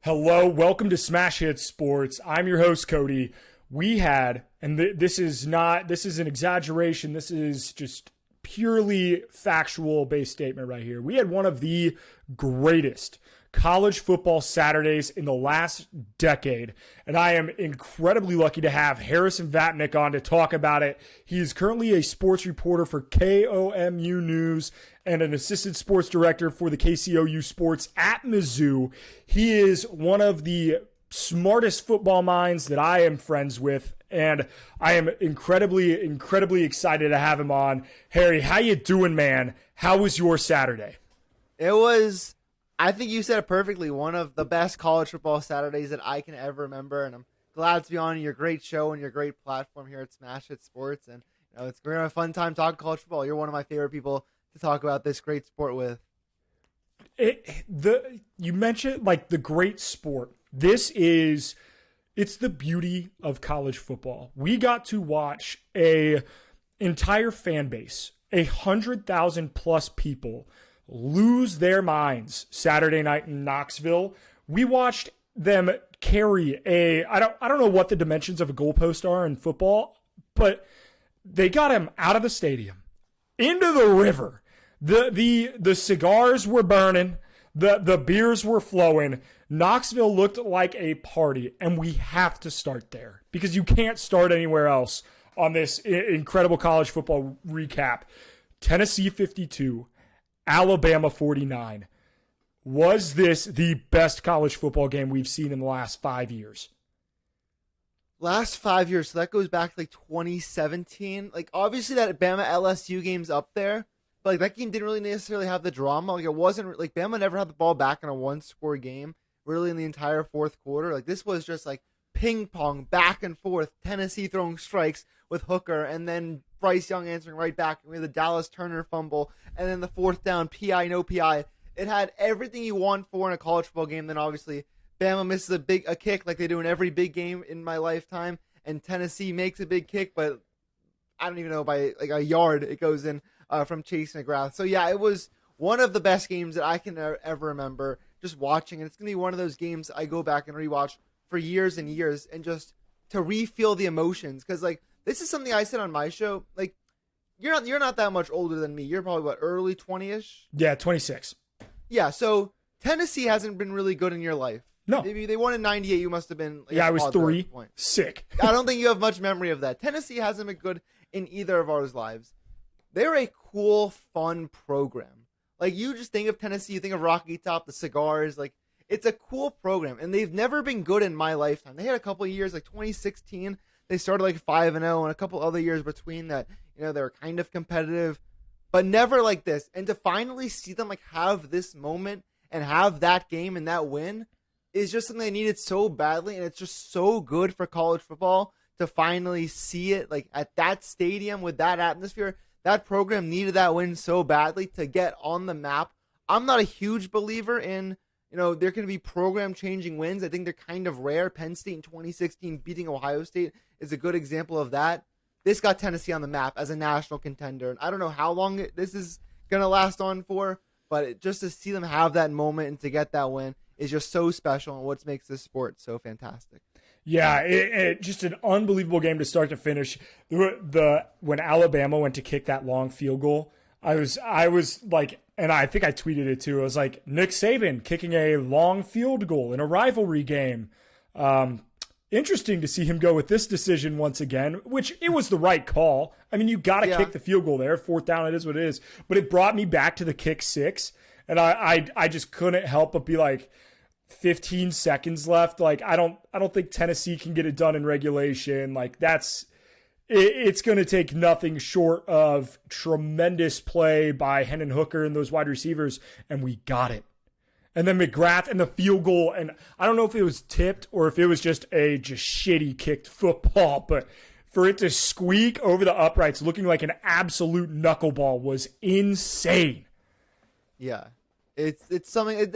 Hello, welcome to Smash Hits Sports. I'm your host, Cody. We had, and this is an exaggeration, this is just purely factual based statement right here. We had one of the greatest college football Saturdays in the last decade, and I am incredibly lucky to have Harrison Vatnick on to talk about it. He is currently a sports reporter for KOMU News and an assistant sports director for the KCOU Sports at Mizzou. He is one of the smartest football minds that I am friends with, and I am incredibly excited to have him on. Harry, how you doing, man? How was your Saturday? It was, I think you said it perfectly, one of the best college football Saturdays that I can ever remember, and I'm glad to be on your great show and your great platform here at Smash Hit Sports, and it's going to be a fun time talking college football. You're one of my favorite people to talk about this great sport with. You mentioned like the great sport. It's the beauty of college football. We got to watch a entire fan base, 100,000 plus people lose their minds Saturday night in Knoxville. We watched them carry I don't know what the dimensions of a goalpost are in football, but they got him out of the stadium into the river. The cigars were burning, the beers were flowing. Knoxville looked like a party, and we have to start there because you can't start anywhere else on this incredible college football recap. Tennessee 52, Alabama 49. Was this the best college football game we've seen in the last 5 years? Last 5 years, so that goes back to like 2017. Like, obviously that Bama LSU game's up there, but like that game didn't really necessarily have the drama. Like, it wasn't like Bama never had the ball back in a one-score game really in the entire fourth quarter. Like, this was just like ping pong back and forth. Tennessee throwing strikes with Hooker, and then Bryce Young answering right back. We had the Dallas Turner fumble, and then the fourth down, PI, no PI. It had everything you want for in a college football game. Then obviously Bama misses a kick like they do in every big game in my lifetime, and Tennessee makes a big kick, but I don't even know, by like a yard it goes in from Chase McGrath. So yeah, it was one of the best games that I can ever remember just watching, and it's gonna be one of those games I go back and rewatch for years and years, and just to re-feel the emotions, because like this is something I said on my show. Like, you're not that much older than me. You're probably what, early 20-ish? Yeah, 26. Yeah, so Tennessee hasn't been really good in your life. No. Maybe they won in 98. You must have been like, yeah, I was 3. Sick. I don't think you have much memory of that. Tennessee hasn't been good in either of our lives. They're a cool, fun program. Like, you just think of Tennessee, you think of Rocky Top, the cigars. Like, it's a cool program, and they've never been good in my lifetime. They had a couple of years, like 2016, they started like 5-0, and a couple other years between that, they were kind of competitive, but never like this. And to finally see them like have this moment and have that game and that win is just something they needed so badly, and it's just so good for college football to finally see it like at that stadium with that atmosphere. That program needed that win so badly to get on the map. I'm not a huge believer in, there can be program-changing wins. I think they're kind of rare. Penn State in 2016 beating Ohio State is a good example of that. This got Tennessee on the map as a national contender. And I don't know how long this is going to last on for, but just to see them have that moment and to get that win is just so special, and what makes this sport so fantastic. Yeah, it just an unbelievable game to start to finish. When Alabama went to kick that long field goal, I was like, and I think I tweeted it too. I was like, Nick Saban kicking a long field goal in a rivalry game. Interesting to see him go with this decision once again, which it was the right call. I mean, you got to kick the field goal there. Fourth down, it is what it is. But it brought me back to the kick six, and I just couldn't help but be like, 15 seconds left. Like, I don't think Tennessee can get it done in regulation. Like, it's going to take nothing short of tremendous play by Hendon Hooker and those wide receivers, and we got it. And then McGrath and the field goal, and I don't know if it was tipped or if it was just shitty kicked football, but for it to squeak over the uprights looking like an absolute knuckleball was insane. Yeah. It's something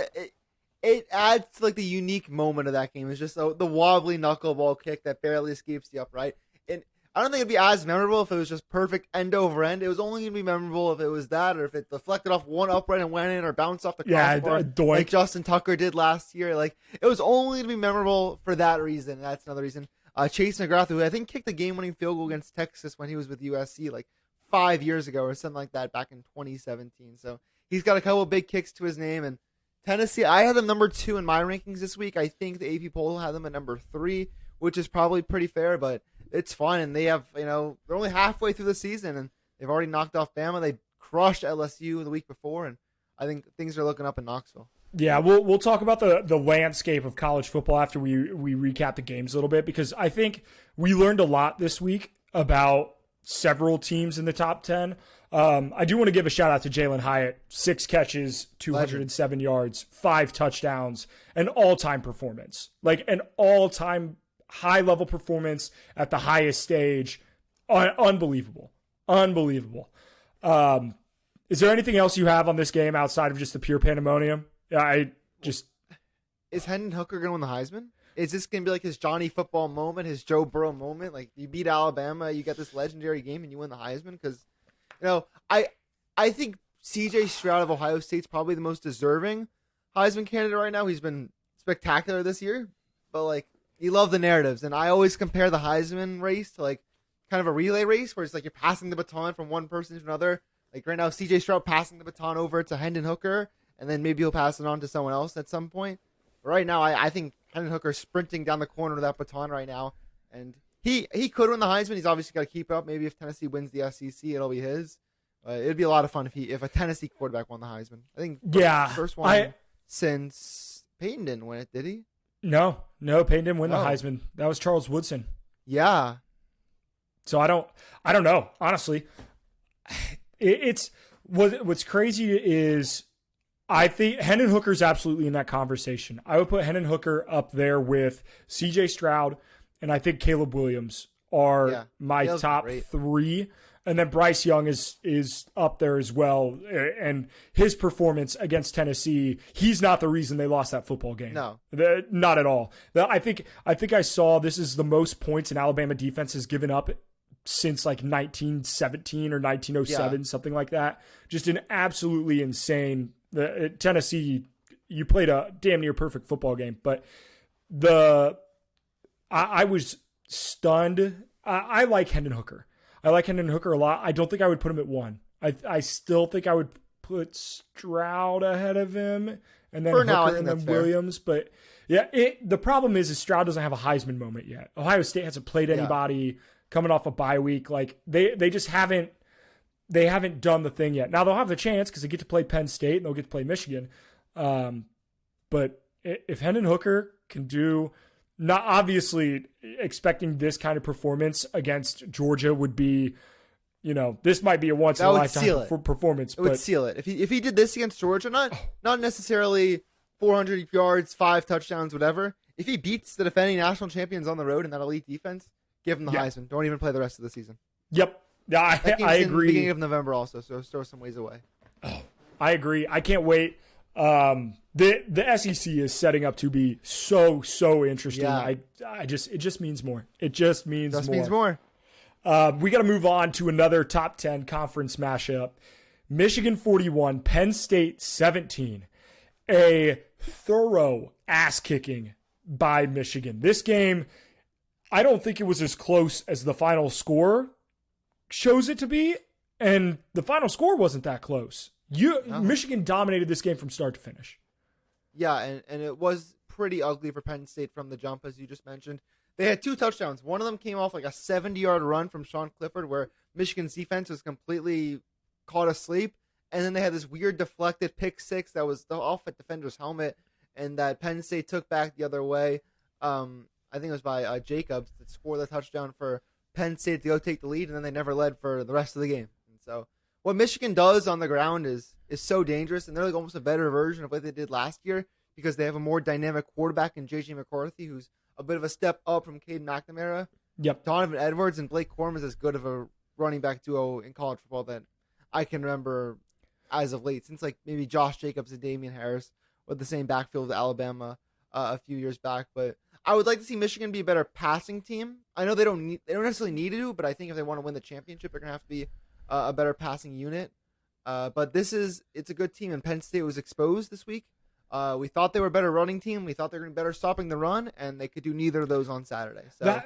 it adds to like the unique moment of that game. It's just the wobbly knuckleball kick that barely escapes the upright. And I don't think it'd be as memorable if it was just perfect end over end. It was only going to be memorable if it was that, or if it deflected off one upright and went in, or bounced off the crossbar, like Justin Tucker did last year. Like, it was only to be memorable for that reason. That's another reason. Chase McGrath, who I think kicked the game-winning field goal against Texas when he was with USC like 5 years ago or something like that back in 2017. So he's got a couple of big kicks to his name. And Tennessee, I had them number 2 in my rankings this week. I think the AP poll had them at number 3, which is probably pretty fair, but it's fun, and they have, they're only halfway through the season, and they've already knocked off Bama. They crushed LSU the week before, and I think things are looking up in Knoxville. Yeah, we'll talk about the landscape of college football after we recap the games a little bit, because I think we learned a lot this week about several teams in the top 10. I do want to give a shout out to Jalen Hyatt. 6 catches, 207 yards, 5 touchdowns, an all-time performance. Like an all-time high-level performance at the highest stage. Unbelievable. Is there anything else you have on this game outside of just the pure pandemonium? Is Hendon Hooker going to win the Heisman? Is this going to be like his Johnny Football moment, his Joe Burrow moment? Like, you beat Alabama, you get this legendary game, and you win the Heisman? Because, I think C.J. Stroud of Ohio State's probably the most deserving Heisman candidate right now. He's been spectacular this year, but, like, you love the narratives, and I always compare the Heisman race to, like, kind of a relay race where it's like you're passing the baton from one person to another. Like, right now, C.J. Stroud passing the baton over to Hendon Hooker, and then maybe he'll pass it on to someone else at some point. But right now, I think Hendon Hooker is sprinting down the corner of that baton right now, and he could win the Heisman. He's obviously got to keep up. Maybe if Tennessee wins the SEC, it'll be his. It'd be a lot of fun if a Tennessee quarterback won the Heisman. I think first one since Peyton didn't win it, did he? No, Peyton didn't win the Heisman. That was Charles Woodson. Yeah. So I don't know, honestly. It's what's crazy is I think Hendon Hooker's absolutely in that conversation. I would put Hendon Hooker up there with C.J. Stroud, and I think Caleb Williams are my top 3. And then Bryce Young is up there as well. And his performance against Tennessee, he's not the reason they lost that football game. No. Not at all. I think I saw this is the most points an Alabama defense has given up since like 1917 or 1907, something like that. Just an absolutely insane. Tennessee, you played a damn near perfect football game. But I was stunned. I like Hendon Hooker. I like Hendon Hooker a lot. I don't think I would put him at 1. I still think I would put Stroud ahead of him, and then For Hooker now, I think and then that's fair. Williams. But yeah, the problem is Stroud doesn't have a Heisman moment yet. Ohio State hasn't played anybody coming off a bye week. Like they just haven't done the thing yet. Now they'll have the chance because they get to play Penn State and they'll get to play Michigan. But if Hendon Hooker can do. Not obviously expecting this kind of performance against Georgia would be, this might be a once in a lifetime performance. It would seal it. If he did this against Georgia, not necessarily 400 yards, 5 touchdowns, whatever. If he beats the defending national champions on the road in that elite defense, give him the Heisman. Don't even play the rest of the season. Yep. Yeah, I agree. Beginning of November also, so throw some ways away. Oh, I agree. I can't wait. The SEC is setting up to be so interesting. Yeah. It just means more. It just means more. We got to move on to another top 10 conference mashup. Michigan 41, Penn State 17. A thorough ass kicking by Michigan. This game, I don't think it was as close as the final score shows it to be, and the final score wasn't that close. Michigan dominated this game from start to finish. Yeah, and it was pretty ugly for Penn State from the jump, as you just mentioned. They had 2 touchdowns. One of them came off like a 70-yard run from Sean Clifford where Michigan's defense was completely caught asleep. And then they had this weird deflected pick 6 that was off at defender's helmet and that Penn State took back the other way. I think it was by Jacobs that scored the touchdown for Penn State to go take the lead, and then they never led for the rest of the game. And so what Michigan does on the ground is so dangerous, and they're like almost a better version of what they did last year because they have a more dynamic quarterback in J.J. McCarthy, who's a bit of a step up from Caden McNamara. Yep. Donovan Edwards and Blake Corum is as good of a running back duo in college football that I can remember as of late, since like maybe Josh Jacobs and Damian Harris with the same backfield as Alabama a few years back. But I would like to see Michigan be a better passing team. I know they don't necessarily need to, but I think if they want to win the championship, they're going to have to be a better passing unit. But it's a good team, and Penn State was exposed this week. We thought they were a better running team. We thought they were going to be better stopping the run, and they could do neither of those on Saturday. So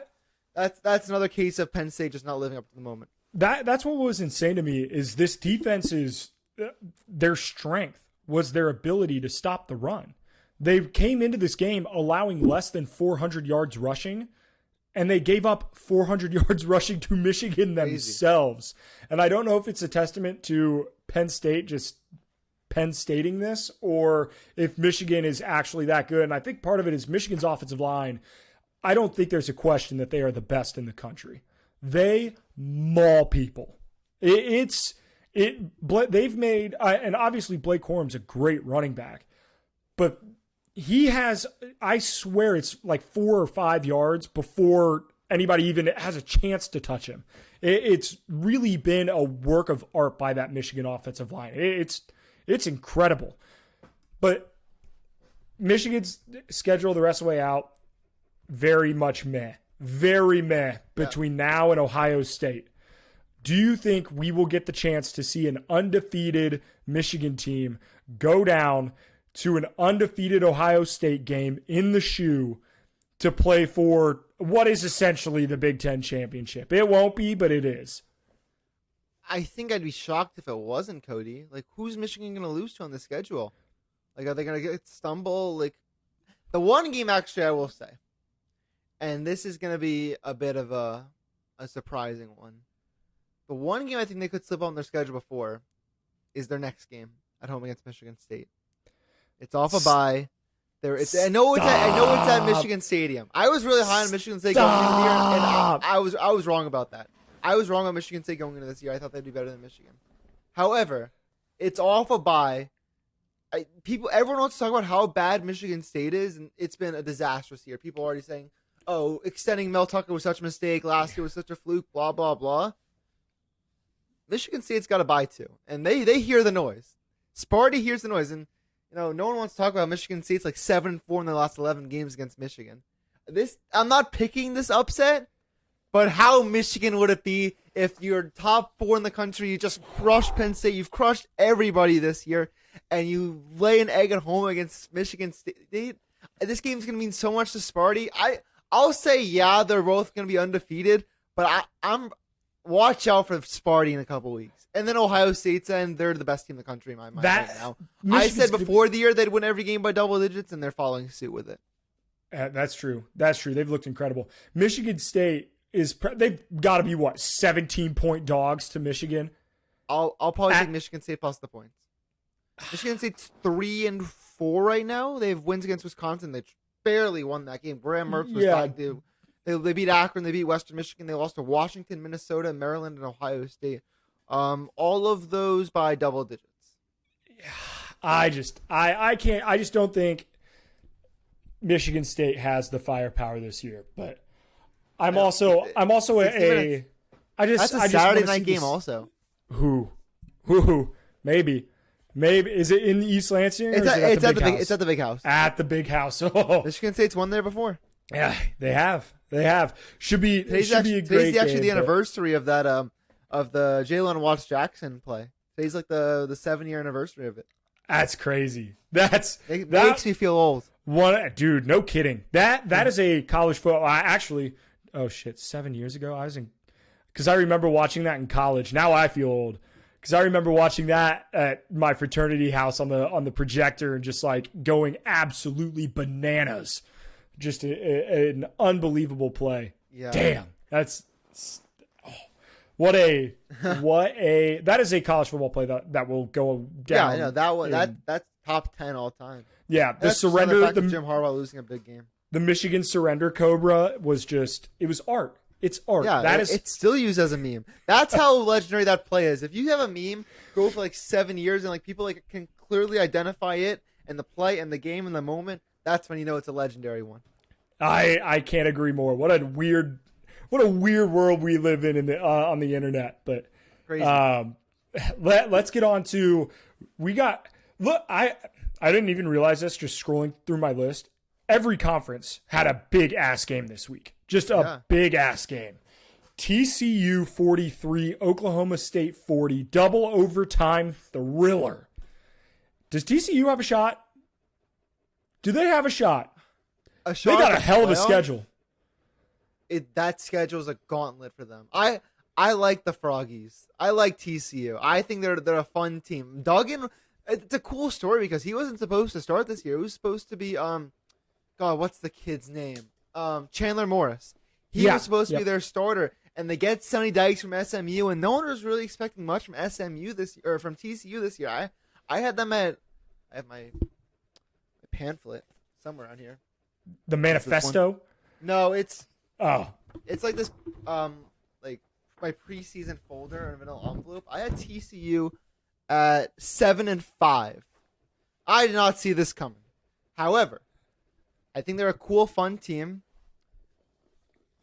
that's another case of Penn State just not living up to the moment. That's what was insane to me is this defense is their strength was their ability to stop the run. They came into this game allowing less than 400 yards rushing, and they gave up 400 yards rushing to Michigan themselves. And I don't know if it's a testament to Penn State just Penn Stating this or if Michigan is actually that good. And I think part of it is Michigan's offensive line. I don't think there's a question that they are the best in the country. They maul people. They've made, and obviously Blake Corum's a great running back, but he has, I swear it's like 4 or 5 yards before anybody even has a chance to touch him. It's really been a work of art by that Michigan offensive line. It's incredible. But Michigan's schedule the rest of the way out, very much meh. Very meh between now and Ohio State. Do you think we will get the chance to see an undefeated Michigan team go down to an undefeated Ohio State game in the shoe to play for what is essentially the Big Ten championship? It won't be, but it is. I think I'd be shocked if it wasn't, Cody. Like, who's Michigan going to lose to on the schedule? Like, are they going to stumble? Like, the one game, actually, I will say, and this is going to be a bit of a surprising one. The one game I think they could slip on their schedule before is their next game at home against Michigan State. It's off a bye. I know it's at Michigan Stadium. I was really high on Michigan State going into the year, and I was wrong about that. I was wrong on Michigan State going into this year. I thought they'd be better than Michigan. However, it's off a bye. Everyone wants to talk about how bad Michigan State is, and it's been a disastrous year. People are already saying, "Oh, extending Mel Tucker was such a mistake. Last year was such a fluke." Blah blah blah. Michigan State's got a bye too, and they hear the noise. Sparty hears the noise, and no one wants to talk about Michigan State's like 7-4 in their last 11 games against Michigan. I'm not picking this upset, but how Michigan would it be if you're top 4 in the country, you just crushed Penn State, you've crushed everybody this year, and you lay an egg at home against Michigan State? This game's going to mean so much to Sparty. I'll say, yeah, they're both going to be undefeated, but I'm watch out for Sparty in a couple weeks. And then Ohio State's and they're the best team in the country in my mind right now. I said before the year they'd win every game by double digits, and they're following suit with it. That's true. They've looked incredible. Michigan State they've got to be 17-point dogs to Michigan. I'll probably take Michigan State plus the points. Michigan State's 3-4 right now. They have wins against Wisconsin. They barely won that game. Graham Mertz was back. They beat Akron. They beat Western Michigan. They lost to Washington, Minnesota, Maryland, and Ohio State. All of those by double digits. I just don't think Michigan State has the firepower this year. But that's a Saturday night game also. Who? Maybe. Is it in the East Lansing? It's at the Big House. At the Big House. Oh. Michigan State's won there before. Yeah, they have. Should be a great game. Today's actually the anniversary of that of the Jalen Watts Jackson play. Today's like the 7-year anniversary of it. That's crazy. That makes me feel old. Dude, no kidding. That is a college football. Actually, 7 years ago because I remember watching that in college. Now I feel old because I remember watching that at my fraternity house on the projector and just like going absolutely bananas. Just an unbelievable play. Yeah. Damn. That is a college football play that will go down. Yeah, I know that's top 10 all time. Yeah, that's surrender. The Jim Harbaugh losing a big game. The Michigan surrender cobra was it was art. It's art. Yeah, it's still used as a meme. That's how legendary that play is. If you have a meme go for like 7 years and like people like can clearly identify it and the play and the game and the moment, that's when you know it's a legendary one. I can't agree more. What a weird world we live in the on the internet. But crazy. Let's get on to I didn't even realize this just scrolling through my list. every conference had a big-ass game this week. Just a big-ass game. TCU 43, Oklahoma State 40, double overtime thriller. Does TCU have a shot? Do they have a shot? They got a hell of a schedule. That schedule is a gauntlet for them. I like the Froggies. I like TCU. I think they're a fun team. Duggan, it's a cool story because he wasn't supposed to start this year. He was supposed to be God, what's the kid's name? Chandler Morris. He was supposed to be their starter, and they get Sonny Dykes from SMU, and no one was really expecting much from SMU from TCU this year. I had them I have my pamphlet somewhere on here. The manifesto? No, it's like this like my preseason folder in a middle envelope. I had TCU at 7-5. I did not see this coming. However, I think they're a cool, fun team.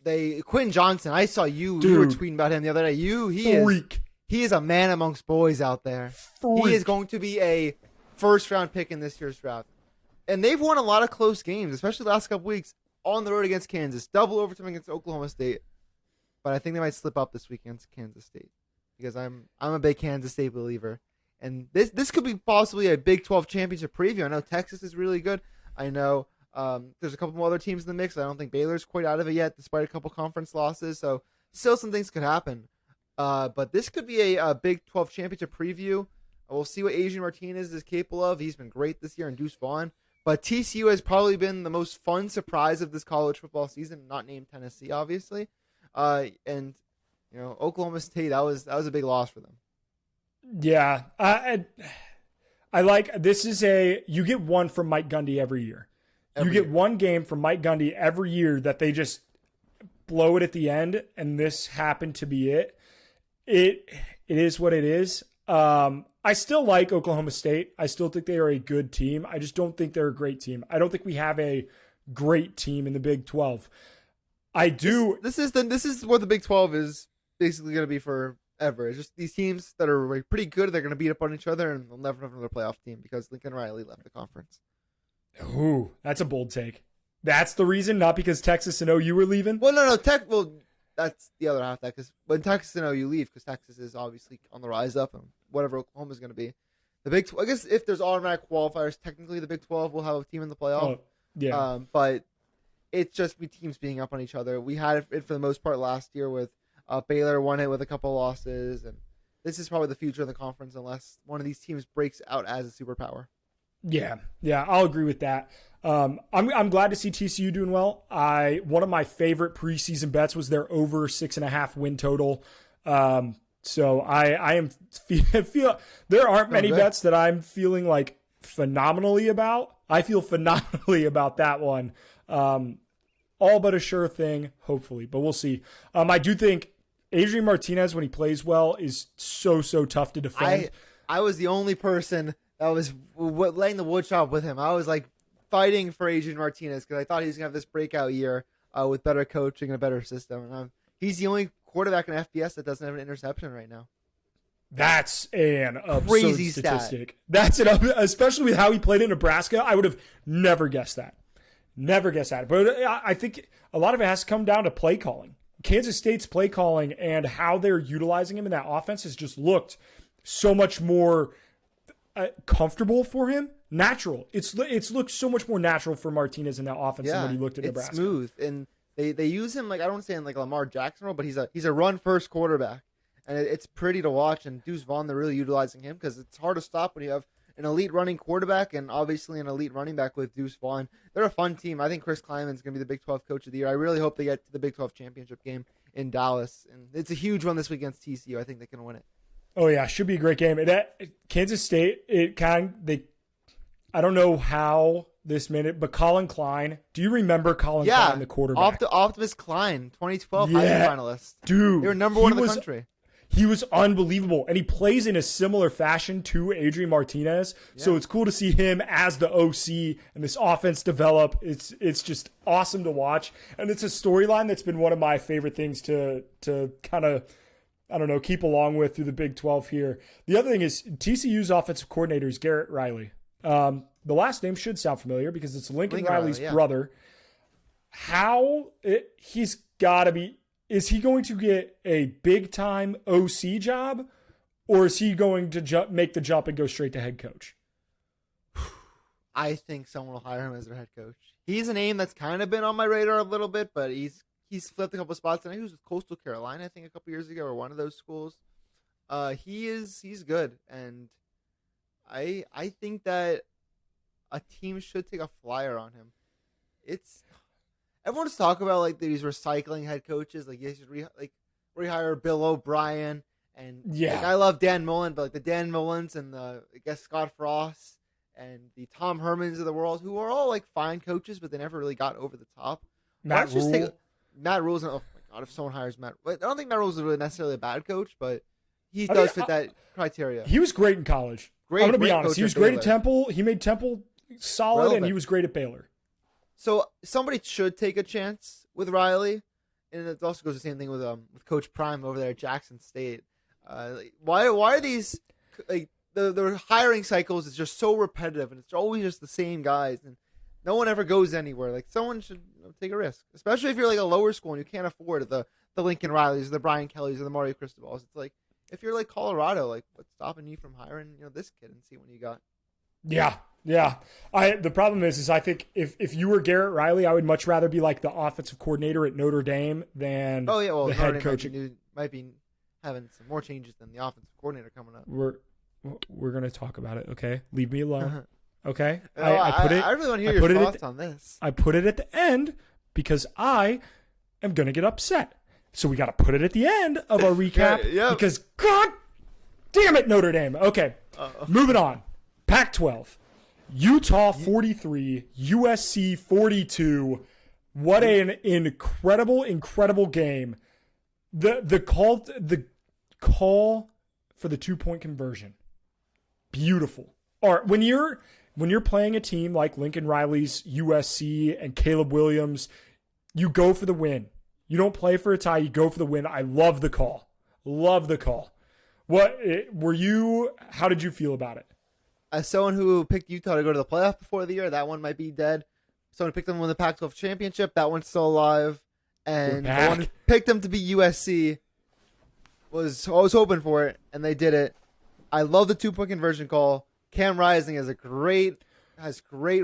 Quentin Johnson, I saw you were tweeting about him the other day. He is a man amongst boys out there. Freak. He is going to be a first-round pick in this year's draft. And they've won a lot of close games, especially the last couple weeks, on the road against Kansas. Double overtime against Oklahoma State. But I think they might slip up this week against Kansas State. Because I'm a big Kansas State believer. And this could be possibly a Big 12 championship preview. I know Texas is really good. I know there's a couple more other teams in the mix. I don't think Baylor's quite out of it yet, despite a couple conference losses. So still some things could happen. But this could be a Big 12 championship preview. We'll see what Adrian Martinez is capable of. He's been great this year, and Deuce Vaughn. But TCU has probably been the most fun surprise of this college football season, not named Tennessee, obviously. And Oklahoma State, that was a big loss for them. Yeah, I like this. You get one from Mike Gundy every year. You get one game from Mike Gundy every year that they just blow it at the end, and this happened to be it. It is what it is. I still like Oklahoma State. I still think they are a good team. I just don't think they're a great team. I don't think we have a great team in the Big 12. I do. This is what the Big 12 is basically going to be forever. It's just these teams that are pretty good. They're going to beat up on each other, and they'll never have another playoff team because Lincoln Riley left the conference. Ooh, that's a bold take. That's the reason, not because Texas and OU were leaving? Well, no. That's the other half of that, because when Texas and OU leave, because Texas is obviously on the rise up, and whatever Oklahoma's going to be. The Big 12, I guess if there's automatic qualifiers, technically the Big 12 will have a team in the playoff. Oh, yeah. But it's just teams being up on each other. We had it for the most part last year with Baylor won it with a couple losses, and this is probably the future of the conference unless one of these teams breaks out as a superpower. Yeah, I'll agree with that. I'm glad to see TCU doing well. One of my favorite preseason bets was their over 6.5 win total. So I am feel there aren't many bets that I'm feeling like phenomenally about. I feel phenomenally about that one. All but a sure thing, hopefully, but we'll see. I do think Adrian Martinez, when he plays well, is so tough to defend. I was the only person that was laying the wood shop with him. I was like fighting for Adrian Martinez because I thought he was going to have this breakout year with better coaching and a better system. And he's the only quarterback in FBS that doesn't have an interception right now. That's an absurd crazy statistic. That's especially with how he played in Nebraska. I would have never guessed that. But I think a lot of it has to come down to play calling. Kansas State's play calling and how they're utilizing him in that offense has just looked so much more comfortable for him. Natural. It's looked so much more natural for Martinez in that offense than when he looked at Nebraska. It's smooth, and they use him like, I don't want to say in like Lamar Jackson role, but he's a run first quarterback, and it's pretty to watch. And Deuce Vaughn, they're really utilizing him because it's hard to stop when you have an elite running quarterback and obviously an elite running back with Deuce Vaughn. They're a fun team. I think Chris Kleiman's going to be the Big 12 Coach of the Year. I really hope they get to the Big 12 championship game in Dallas, and it's a huge one this week against TCU. I think they can win it. Oh yeah, should be a great game. Kansas State, I don't know how this minute, but Colin Klein. Do you remember Colin Klein, the quarterback? Optimus Klein, 2012 Heisman finalist. Dude, they were number one in the country. He was unbelievable, and he plays in a similar fashion to Adrian Martinez. Yeah. So it's cool to see him as the OC and this offense develop. It's just awesome to watch, and it's a storyline that's been one of my favorite things to kind of, I don't know, keep along with through the Big 12 here. The other thing is TCU's offensive coordinator is Garrett Riley. the last name should sound familiar because it's Lincoln Riley, Riley's brother. He's got to be, is he going to get a big time OC job, or is he going to make the jump and go straight to head coach? I think someone will hire him as their head coach. He's a name that's kind of been on my radar a little bit, but he's flipped a couple spots. I think he was with Coastal Carolina, I think, a couple years ago, or one of those schools. He's good, and I think that a team should take a flyer on him. Everyone's talking about like these recycling head coaches, like you should rehire Bill O'Brien, and like, I love Dan Mullen, but like the Dan Mullins and I guess Scott Frost and the Tom Hermans of the world, who are all like fine coaches, but they never really got over the top. Matt Rule's. Oh my god, if someone hires Matt, I don't think Matt Rule is really necessarily a bad coach, but he does fit that criteria. He was great in college. I'm going to be honest. He was great at Temple. He made Temple solid, relevant. And he was great at Baylor. So somebody should take a chance with Riley, and it also goes the same thing with Coach Prime over there at Jackson State. Why are these like the hiring cycles is just so repetitive, and it's always just the same guys, and no one ever goes anywhere. Like someone should take a risk, especially if you're like a lower school and you can't afford the Lincoln Rileys or the Brian Kellys or the Mario Cristobals. It's like if you're like Colorado, like what's stopping you from hiring this kid and see what you got? Yeah. The problem is I think if you were Garrett Riley, I would much rather be like the offensive coordinator at Notre Dame than the head coach. Might be having some more changes than the offensive coordinator coming up. We're gonna talk about it. Okay, leave me alone. Okay, I really want to hear your thoughts on this. I put it at the end because I am gonna get upset. So we got to put it at the end of our recap because God damn it, Notre Dame. Okay, moving on. Pac-12, Utah 43, USC 42. What an incredible game. The call for the 2-point conversion. Beautiful. All right, when you're playing a team like Lincoln Riley's USC and Caleb Williams, you go for the win. You don't play for a tie, you go for the win. I love the call. How did you feel about it? As someone who picked Utah to go to the playoff before the year, that one might be dead. Someone who picked them to win the Pac-12 championship, that one's still alive. And the one who picked them to be USC I was hoping for it, and they did it. I love the 2-point conversion call. Cam Rising has great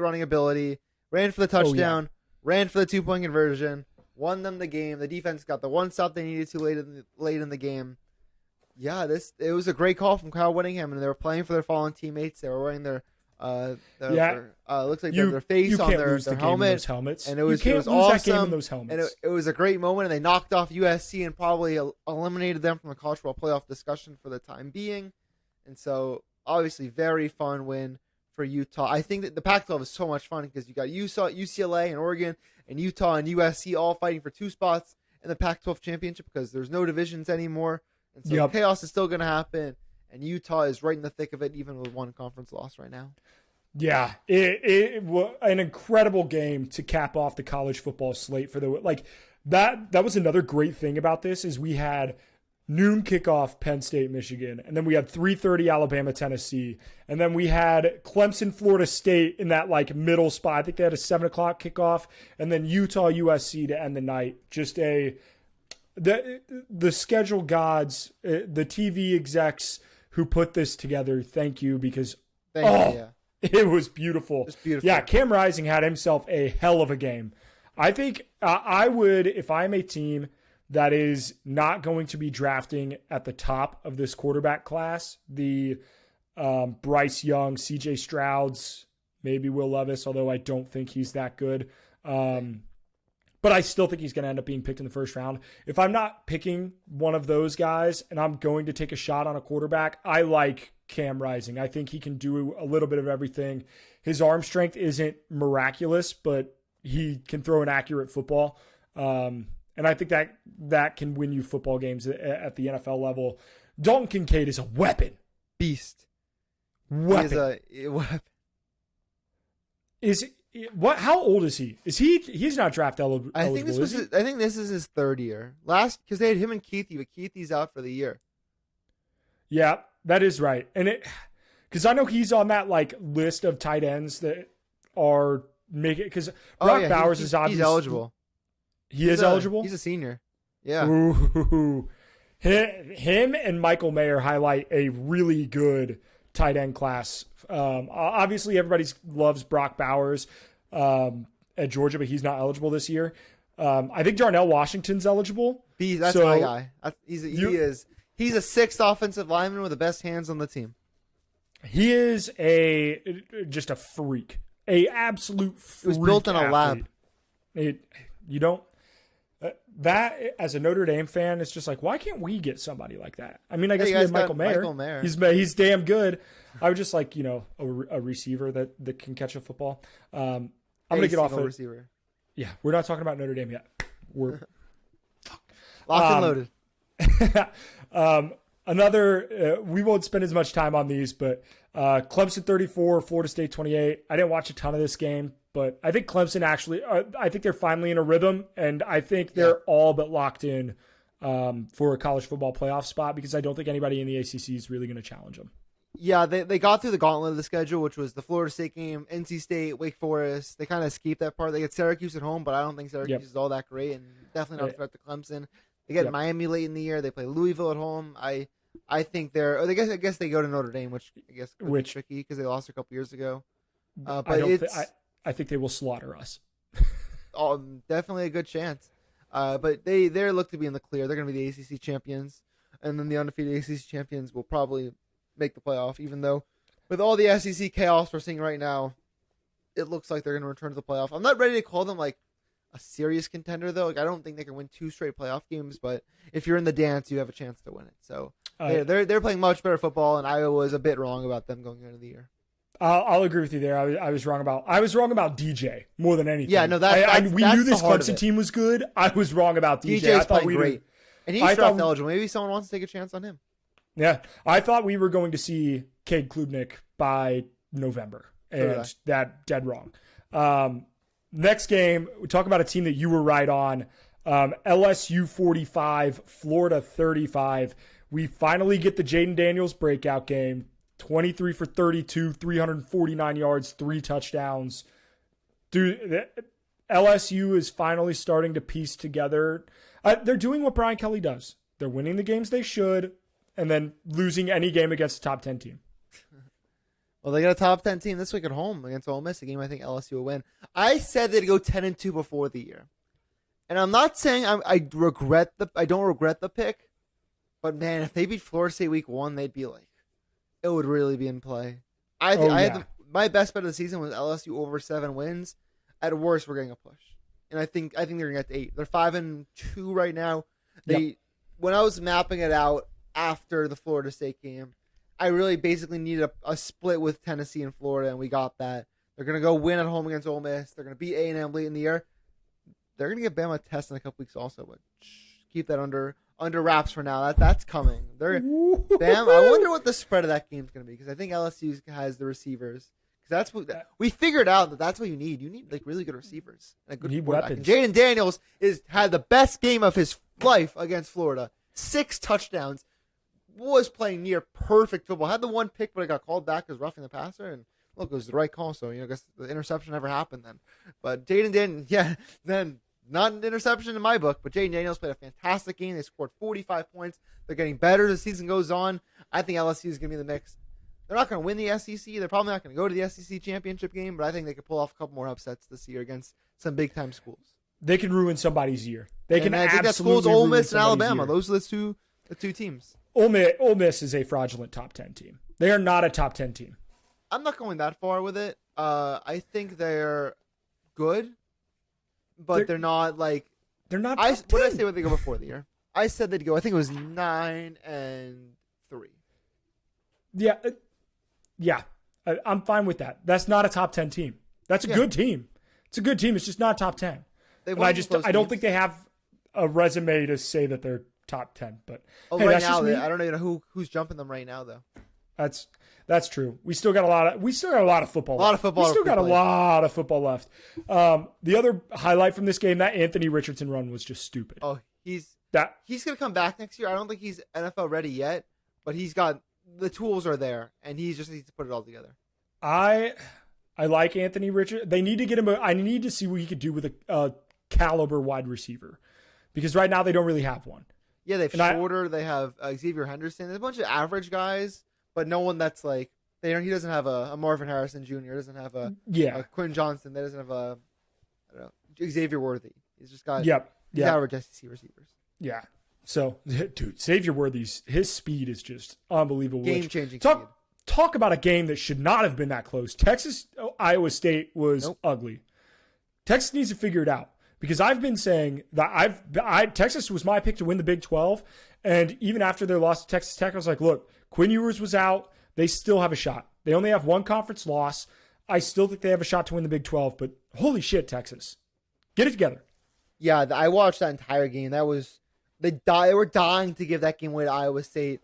running ability. Ran for the touchdown. Ran for the 2-point conversion. Won them the game. The defense got the one stop they needed to late in the game. Yeah, it was a great call from Kyle Whittingham, and they were playing for their fallen teammates. They were wearing their looks like their face on their helmet. And it was awesome. That game in those helmets. And it was a great moment, and they knocked off USC and probably eliminated them from the college football playoff discussion for the time being. And so, obviously, very fun win for Utah. I think that the Pac-12 is so much fun because you got UCLA and Oregon and Utah and USC all fighting for 2 spots in the Pac-12 championship because there's no divisions anymore. And so chaos is still going to happen, and Utah is right in the thick of it, even with one conference loss right now. Yeah, it was an incredible game to cap off the college football slate for that was another great thing about this is we had noon kickoff Penn State, Michigan, and then we had 3:30 Alabama, Tennessee, and then we had Clemson, Florida State in that middle spot. I think they had a 7:00 kickoff, and then Utah, USC to end the night. Just the schedule gods, the TV execs who put this together. Thank you because it was beautiful. It's beautiful. Yeah, Cam Rising had himself a hell of a game. I think I would, if I'm a team that is not going to be drafting at the top of this quarterback class, the Bryce Young, CJ Strouds, maybe Will Levis, although I don't think he's that good. But I still think he's going to end up being picked in the first round. If I'm not picking one of those guys and I'm going to take a shot on a quarterback, I like Cam Rising. I think he can do a little bit of everything. His arm strength isn't miraculous, but he can throw an accurate football. And I think that can win you football games at the NFL level. Dalton Kincaid is a weapon. Beast. Weapon. He is a weapon. How old is he? He's not draft eligible? I think this is his 3rd year. Because they had him and Keithy, but Keithy's out for the year. Yeah, that is right. And Because I know he's on that like list of tight ends that are making. Because Brock Bowers is obviously he's eligible. He is eligible. He's a senior. Yeah. Ooh. Him and Michael Mayer highlight a really good tight end class. Obviously, everybody loves Brock Bowers at Georgia, but he's not eligible this year. I think Darnell Washington's eligible. That's my guy. He is. He's a sixth offensive lineman with the best hands on the team. He is just a freak, a absolute freak. He was built in a lab. You don't. That, as a Notre Dame fan, it's just like, why can't we get somebody like that? I mean, I guess we have Michael Mayer. He's damn good. I would just like, a receiver that can catch a football. I'm going to get off of receiver. Yeah, we're not talking about Notre Dame yet. We're locked and loaded. We won't spend as much time on these, but Clemson 34, Florida State 28. I didn't watch a ton of this game, but I think Clemson actually, I think they're finally in a rhythm, and I think they're all but locked in for a college football playoff spot, because I don't think anybody in the ACC is really going to challenge them. Yeah, they got through the gauntlet of the schedule, which was the Florida State game, NC State, Wake Forest. They kind of escaped that part. They get Syracuse at home, but I don't think Syracuse is all that great, and definitely not a threat to Clemson. They get Miami late in the year. They play Louisville at home. I think I guess they go to Notre Dame, which I guess could be tricky because they lost a couple years ago. But I think they will slaughter us. Definitely a good chance. But they look to be in the clear. They're going to be the ACC champions, and then the undefeated ACC champions will probably make the playoff, even though with all the SEC chaos we're seeing right now, it looks like they're going to return to the playoff. I'm not ready to call them like a serious contender, though. Like, I don't think they can win 2 straight playoff games, but if you're in the dance, you have a chance to win it. So they're playing much better football, and I was a bit wrong about them going into the year. I'll agree with you there. I was wrong about DJ more than anything. Yeah, no, we knew this Clemson team was good. I was wrong about DJ. DJ's playing great, and he's draft eligible. Maybe someone wants to take a chance on him. Yeah, I thought we were going to see Cade Klubnik by November, and that dead wrong. Next game, we talk about a team that you were right on. LSU 45, Florida 35. We finally get the Jaden Daniels breakout game. 23 for 32, 349 yards, 3 touchdowns. Dude, LSU is finally starting to piece together. They're doing what Brian Kelly does. They're winning the games they should, and then losing any game against a top 10 team. Well, they got a top 10 team this week at home against Ole Miss, a game I think LSU will win. I said they'd go 10-2 before the year. And I'm not saying I don't regret the pick, but man, if they beat Florida State week 1, they'd be like, it would really be in play. My best bet of the season was LSU over 7 wins. At worst, we're getting a push. And I think they're going to get to 8. They're 5-2 right now. When I was mapping it out after the Florida State game, I really basically needed a split with Tennessee and Florida, and we got that. They're going to go win at home against Ole Miss. They're going to beat A&M late in the year. They're going to get Bama a test in a couple weeks also, but keep that under wraps for now. That's coming. Bama. I wonder what the spread of that game is going to be, because I think LSU has the receivers. Because we figured out that's what you need. You need like really good receivers and a good quarterback. Jaden Daniels had the best game of his life against Florida. 6 touchdowns. Was playing near perfect football. Had the 1 pick, but it got called back as roughing the passer. And look, it was the right call. So I guess the interception never happened then. But Jaden Daniels, then not an interception in my book. But Jaden Daniels played a fantastic game. They scored 45 points. They're getting better as the season goes on. I think LSU is going to be in the mix. They're not going to win the SEC. They're probably not going to go to the SEC championship game. But I think they could pull off a couple more upsets this year against some big time schools. They can ruin somebody's year. I think that schools Ole Miss and Alabama. Those are the two teams. Ole Miss is a fraudulent top 10 team. They are not a top 10 team. I'm not going that far with it. I think they're good, but they're not like they're not. What did I say when they go before the year? I said they'd go. I think it was 9-3. Yeah. I'm fine with that. That's not a top 10 team. That's a good team. It's a good team. It's just not top 10. I don't think they have a resume to say that they're top 10, but right now I don't even know who's jumping them right now though. That's true. We still got a lot of football. We still got a lot of football left. The other highlight from this game, that Anthony Richardson run was just stupid. He's going to come back next year. I don't think he's NFL ready yet, but he's got the tools are there, and he just needs to put it all together. I like Anthony Richardson. They need to get him. I need to see what he could do with a caliber wide receiver, because right now they don't really have one. Yeah, they have Shorter. They have Xavier Henderson. There's a bunch of average guys, but no one that's like he doesn't have a Marvin Harrison Jr. Doesn't have a Quinn Johnson. They doesn't have a I don't know, Xavier Worthy. He's just got average SEC receivers. Yeah. So, dude, Xavier Worthy's his speed is just unbelievable. Game changing. Talk about a game that should not have been that close. Iowa State was ugly. Texas needs to figure it out, because I've been saying that Texas was my pick to win the Big 12, and even after their loss to Texas Tech, I was like, look, Quinn Ewers was out. They still have a shot. They only have one conference loss. I still think they have a shot to win the Big 12, but holy shit, Texas. Get it together. Yeah, I watched that entire game. They were dying to give that game away to Iowa State.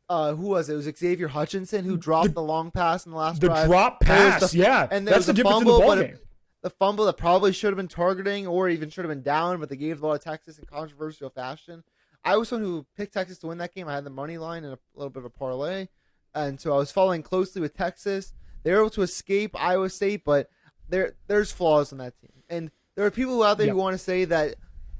Who was it? It was Xavier Hutchinson who dropped the long pass in the last drive. The drop pass, and that's the difference fumble, in the ball game. The fumble that probably should have been targeting or even should have been down, but they gave the ball to Texas in controversial fashion. I was someone who picked Texas to win that game. I had the money line and a little bit of a parlay, and so I was following closely with Texas. They were able to escape Iowa State, but there's flaws in that team. And there are people out there who want to say that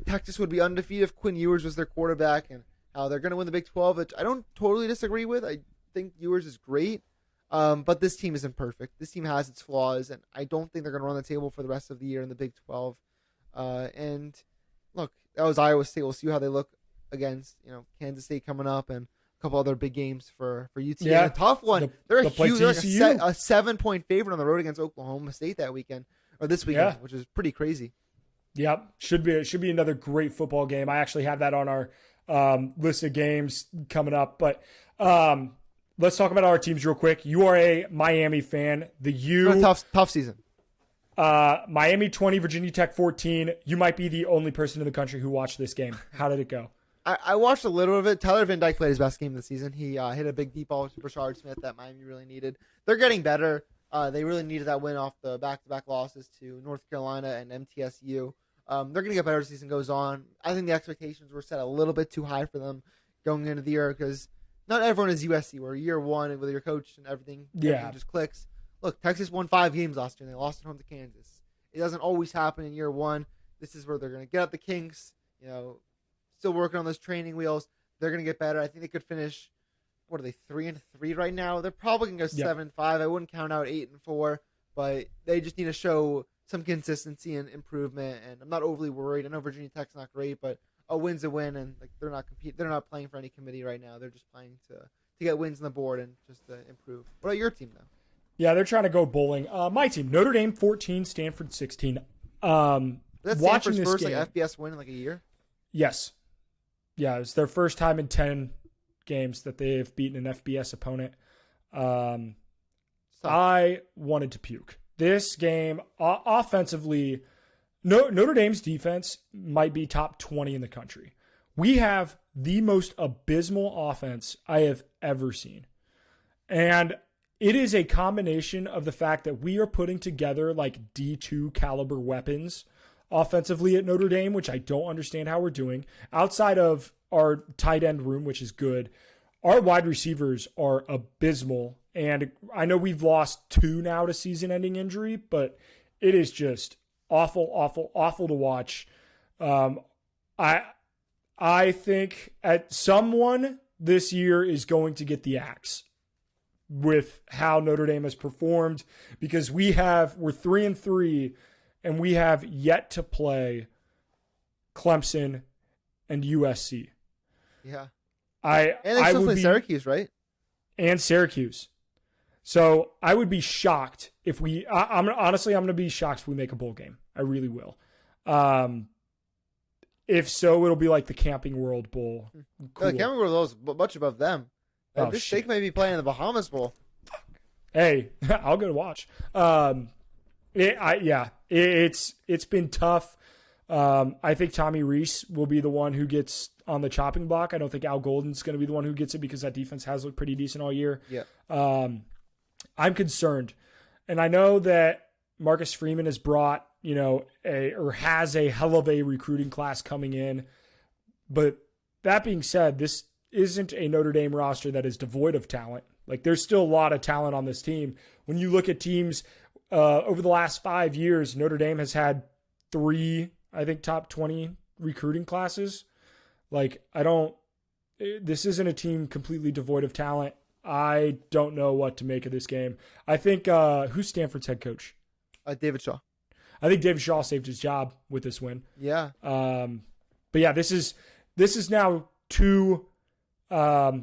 Texas would be undefeated if Quinn Ewers was their quarterback and how they're going to win the Big 12, which I don't totally disagree with. I think Ewers is great, but this team isn't perfect. This team has its flaws, and I don't think they're going to run the table for the rest of the year in the Big 12. And look, that was Iowa State. We'll see how they look against Kansas State coming up and a couple other big games for UT. Yeah, a tough one. They're a huge, like a 7-point favorite on the road against Oklahoma State this weekend, which is pretty crazy. Yep, should be another great football game. I actually have that on our list of games coming up. But let's talk about our teams real quick. You are a Miami fan. Tough season. Miami 20, Virginia Tech 14. You might be the only person in the country who watched this game. How did it go? I watched a little of it. Tyler Van Dyke played his best game of the season. He hit a big deep ball to Rashard Smith that Miami really needed. They're getting better. They really needed that win off the back-to-back losses to North Carolina and MTSU. They're going to get better as the season goes on. I think the expectations were set a little bit too high for them going into the year because not everyone is USC. Where year one with your coach and everything just clicks. Look, Texas won 5 games last year and they lost at home to Kansas. It doesn't always happen in year one. This is where they're going to get out the kinks. Still working on those training wheels. They're going to get better. I think they could finish. What are they, 3-3 right now? They're probably going to go 7-5. I wouldn't count out 8-4, but they just need to show some consistency and improvement. And I'm not overly worried. I know Virginia Tech's not great, but a win's a win, and they're not playing for any committee right now. They're just playing to get wins on the board and just to improve. What about your team though? Yeah, they're trying to go bowling. My team, Notre Dame 14, Stanford 16. That's Watching Stanford's this first game, FBS win in like a year. Yes. Yeah, it's their first time in 10 games that they've beaten an FBS opponent. I wanted to puke. This game, offensively, Notre Dame's defense might be top 20 in the country. We have the most abysmal offense I have ever seen. And it is a combination of the fact that we are putting together like D2 caliber weapons offensively at Notre Dame, which I don't understand how we're doing. Outside of our tight end room, which is good, our wide receivers are abysmal. And I know we've lost 2 now to season-ending injury, but it is just awful, awful, awful to watch. I think someone this year is going to get the axe with how Notre Dame has performed, because we're 3-3 and we have yet to play Clemson and USC. Yeah. And they still play Syracuse, right? And Syracuse. So I would be shocked if I'm going to be shocked if we make a bowl game. I really will. If so, it'll be like the Camping World Bowl. Cool. The Camping World Bowl is much above them. They may be playing in the Bahamas Bowl. Hey, I'll go to watch. It's been tough. I think Tommy Rees will be the one who gets on the chopping block. I don't think Al Golden's going to be the one who gets it because that defense has looked pretty decent all year. Yeah. I'm concerned. And I know that Marcus Freeman has brought, has a hell of a recruiting class coming in. But that being said, this isn't a Notre Dame roster that is devoid of talent. Like, there's still a lot of talent on this team. When you look at teams over the last 5 years, Notre Dame has had 3, I think, top 20 recruiting classes. Like, this isn't a team completely devoid of talent. I don't know what to make of this game. I think, who's Stanford's head coach? David Shaw. I think David Shaw saved his job with this win. Yeah. But yeah, this is now 2 I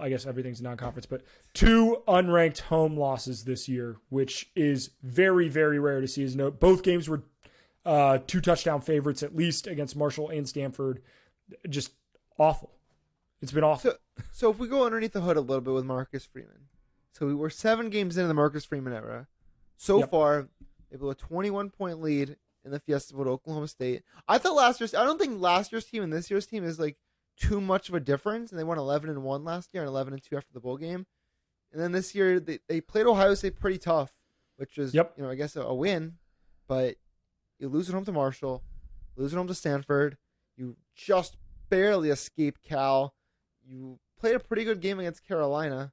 guess everything's non-conference, but 2 unranked home losses this year, which is very, very rare to see. As both games were 2 touchdown favorites, at least against Marshall and Stanford. Just awful. It's been awful. So if we go underneath the hood a little bit with Marcus Freeman. So we were 7 games into the Marcus Freeman era. So far, they blew a 21-point lead in the Fiesta Bowl to Oklahoma State. I don't think last year's team and this year's team is like too much of a difference, and they won 11-1 last year and 11-2 after the bowl game. And then this year they played Ohio State pretty tough, which is I guess a win, but you lose at home to Marshall, lose at home to Stanford, you just barely escape Cal, you played a pretty good game against Carolina.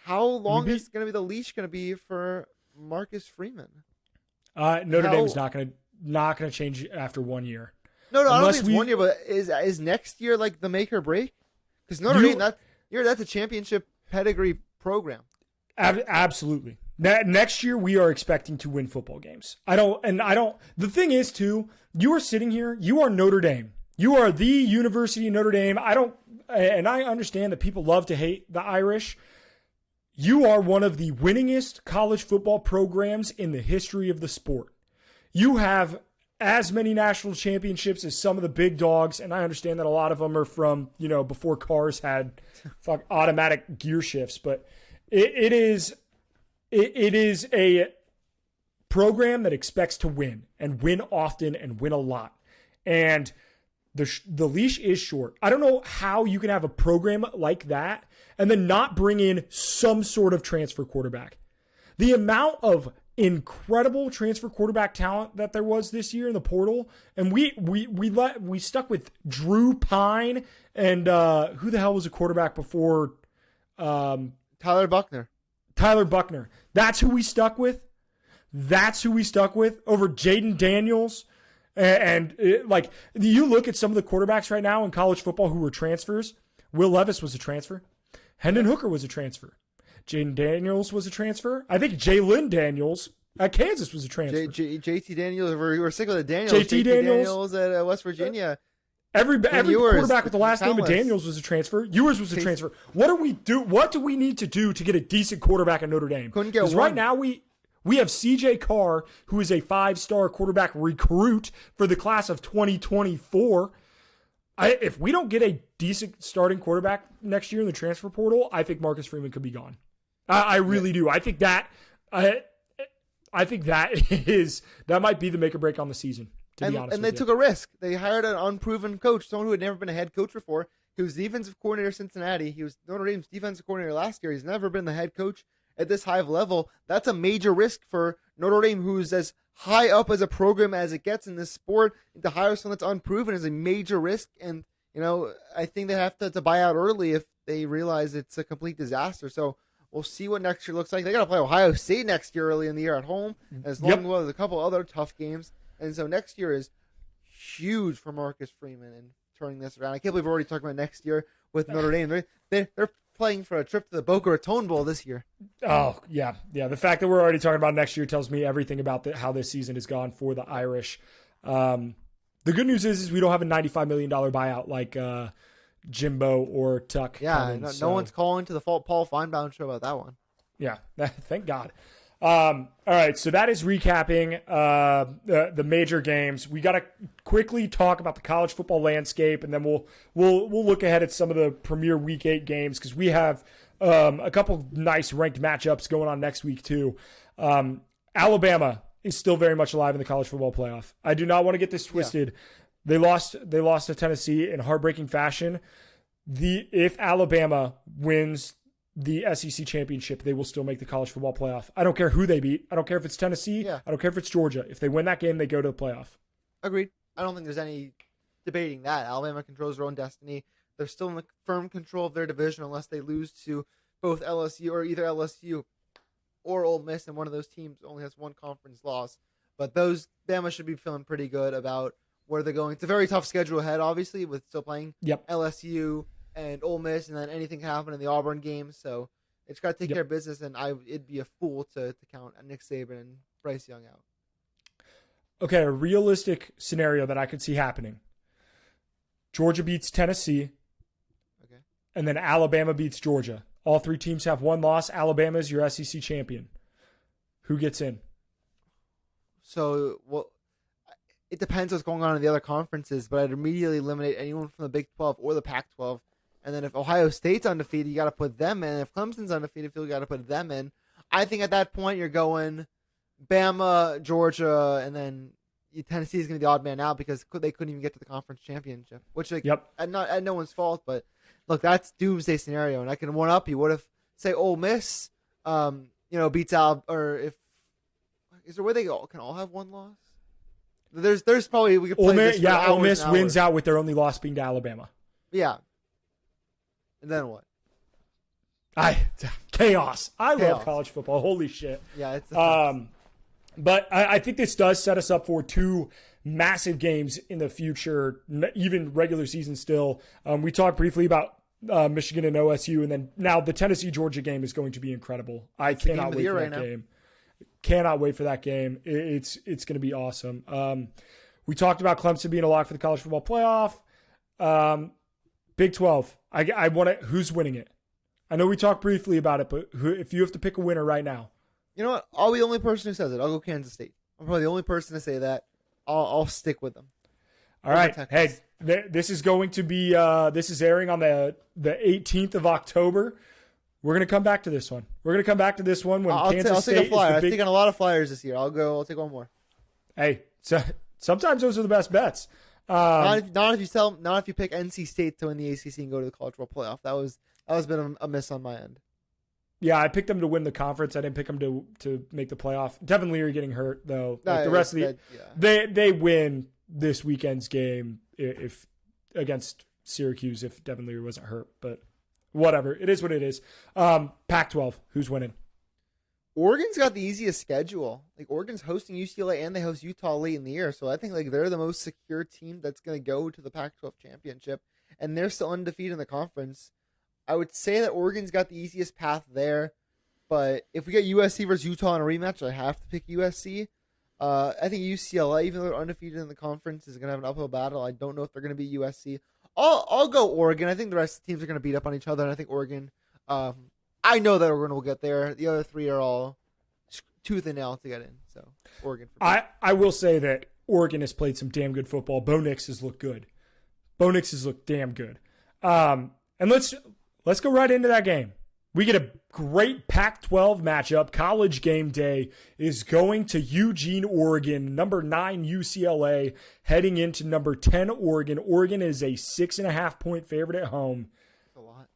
How long is going to be the leash going to be for Marcus Freeman? Notre Dame's not going to change after 1 year. No, I don't think it's 1 year, but is next year like the make or break? Because Notre Dame, that's a championship pedigree program. Absolutely. Next year we are expecting to win football games. The thing is too, you are sitting here, you are Notre Dame. You are the University of Notre Dame. I understand that people love to hate the Irish. You are one of the winningest college football programs in the history of the sport. You have as many national championships as some of the big dogs, and I understand that a lot of them are from, before cars had automatic gear shifts, but it is a program that expects to win and win often and win a lot. And the leash is short. I don't know how you can have a program like that and then not bring in some sort of transfer quarterback. The amount of incredible transfer quarterback talent that there was this year in the portal, and we stuck with Drew Pine and who the hell was a quarterback before? Tyler Buckner. That's who we stuck with. Over Jaden Daniels. And you look at some of the quarterbacks right now in college football who were transfers. Will Levis was a transfer. Hendon Hooker was a transfer. Jaden Daniels was a transfer. I think Jalen Daniels at Kansas was a transfer. JT Daniels, we were sick with the Daniels. JT Daniels at West Virginia. Every quarterback with the last name of Daniels was a transfer. Ewers was a transfer. What do we need to do to get a decent quarterback at Notre Dame? Couldn't get one. Right now we have CJ Carr, who is a 5-star quarterback recruit for the class of 2024. If we don't get a decent starting quarterback next year in the transfer portal, I think Marcus Freeman could be gone. I really do. I think that might be the make or break on the season. To be honest, and they took a risk. They hired an unproven coach, someone who had never been a head coach before. He was defensive coordinator at Cincinnati. He was Notre Dame's defensive coordinator last year. He's never been the head coach at this high of level. That's a major risk for Notre Dame, who's as high up as a program as it gets in this sport. To hire someone that's unproven is a major risk, and I think they have to buy out early if they realize it's a complete disaster. So we'll see what next year looks like. They got to play Ohio State next year early in the year at home, as long as there's a couple other tough games. And so next year is huge for Marcus Freeman and turning this around. I can't believe we're already talking about next year with Notre Dame. They're playing for a trip to the Boca Raton Bowl this year. Oh, yeah. The fact that we're already talking about next year tells me everything about how this season has gone for the Irish. The good news is we don't have a $95 million buyout like Jimbo or Tuck. Yeah, no one's calling to the Paul Feinbaum show about that one. Yeah, thank God. All right, so that is recapping the major games. We got to quickly talk about the college football landscape, and then we'll look ahead at some of the premier Week 8 games because we have a couple nice ranked matchups going on next week too. Alabama is still very much alive in the college football playoff. I do not want to get this twisted. Yeah. They lost to Tennessee in heartbreaking fashion. If Alabama wins the SEC championship, they will still make the college football playoff. I don't care who they beat. I don't care if it's Tennessee. Yeah. I don't care if it's Georgia. If they win that game, they go to the playoff. Agreed. I don't think there's debating that. Alabama controls their own destiny. They're still in the firm control of their division unless they lose to both LSU or either LSU or Ole Miss, and one of those teams only has one conference loss. But Bama should be feeling pretty good about where they're going. It's a very tough schedule ahead, obviously, with still playing LSU and Ole Miss, and then anything can happen in the Auburn game. So it's got to take care of business, and it'd be a fool to count Nick Saban and Bryce Young out. Okay, a realistic scenario that I could see happening. Georgia beats Tennessee, and then Alabama beats Georgia. All three teams have one loss. Alabama is your SEC champion. Who gets in? So, it depends what's going on in the other conferences, but I'd immediately eliminate anyone from the Big 12 or the Pac-12. And then if Ohio State's undefeated, you got to put them in. If Clemson's undefeated, you got to put them in. I think at that point you're going Bama, Georgia, and then Tennessee is going to be the odd man out because they couldn't even get to the conference championship, which at no one's fault. But look, that's doomsday scenario, and I can one up you. What if, say, Ole Miss, beats out, or if is there a way they can all have one loss? There's probably we could play this for Ole Miss wins out with their only loss being to Alabama. Yeah, and then what? Chaos. I love college football. Holy shit. Yeah, it's but I think this does set us up for two massive games in the future, even regular season still. We talked briefly about Michigan and OSU, and then now the Tennessee-Georgia game is going to be incredible. I cannot wait for that game. Cannot wait for that game. It's going to be awesome. We talked about Clemson being a lock for the college football playoff. Big 12. I want it. Who's winning it? I know we talked briefly about it, but if you have to pick a winner right now. You know what? I'll be the only person who says it. I'll go Kansas State. I'm probably the only person to say that. I'll stick with them. All right. Hey, this is going to be this is airing on the 18th of October. We're going to come back to this one. We're going to come back to this one when Kansas State take a flyer. I've taken a lot of flyers this year. I'll take one more. Hey, so sometimes those are the best bets. Not if you pick NC State to win the ACC and go to the college football playoff. That was been a miss on my end. Yeah, I picked them to win the conference. I didn't pick them to make the playoff. Devin Leary getting hurt though. The rest of they win this weekend's game if against Syracuse if Devin Leary wasn't hurt. But whatever, it is what it is. Pac-12, who's winning? Oregon's got the easiest schedule. Like Oregon's hosting UCLA and they host Utah late in the year, so I think they're the most secure team that's going to go to the Pac-12 championship, and they're still undefeated in the conference. I would say that Oregon's got the easiest path there, but if we get USC versus Utah in a rematch, I have to pick USC. I think UCLA, even though they're undefeated in the conference, is going to have an uphill battle. I don't know if they're going to be USC. I'll go Oregon. I think the rest of the teams are going to beat up on each other, and I think Oregon. I know that Oregon will get there. The other three are all tooth and nail to get in. So Oregon. I will say that Oregon has played some damn good football. Bo Nix has looked good. Bo Nix has looked damn good. And let's go right into that game. We get a great Pac-12 matchup. College game day is going to Eugene, Oregon. Number 9 UCLA heading into number 10 Oregon. Oregon is a 6.5-point favorite at home. That's a lot.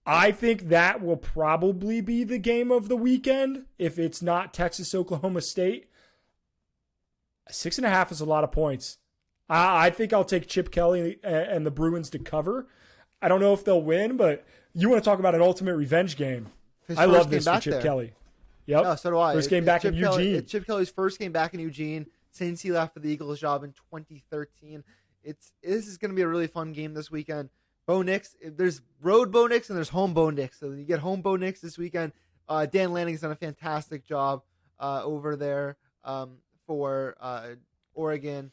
I think that will probably be the game of the weekend if it's not Texas, Oklahoma State. 6.5 is a lot of points. I think I'll take Chip Kelly and the Bruins to cover. I don't know if they'll win, but you want to talk about an ultimate revenge game. I love this for Chip Kelly. Yep. No, so do I. First game back in Eugene. It's Chip Kelly's first game back in Eugene since he left for the Eagles job in 2013. This is going to be a really fun game this weekend. Bo Nix, there's road Bo Nix and there's home Bo Nix. So you get home Bo Nix this weekend. Dan Lanning's done a fantastic job over there for Oregon.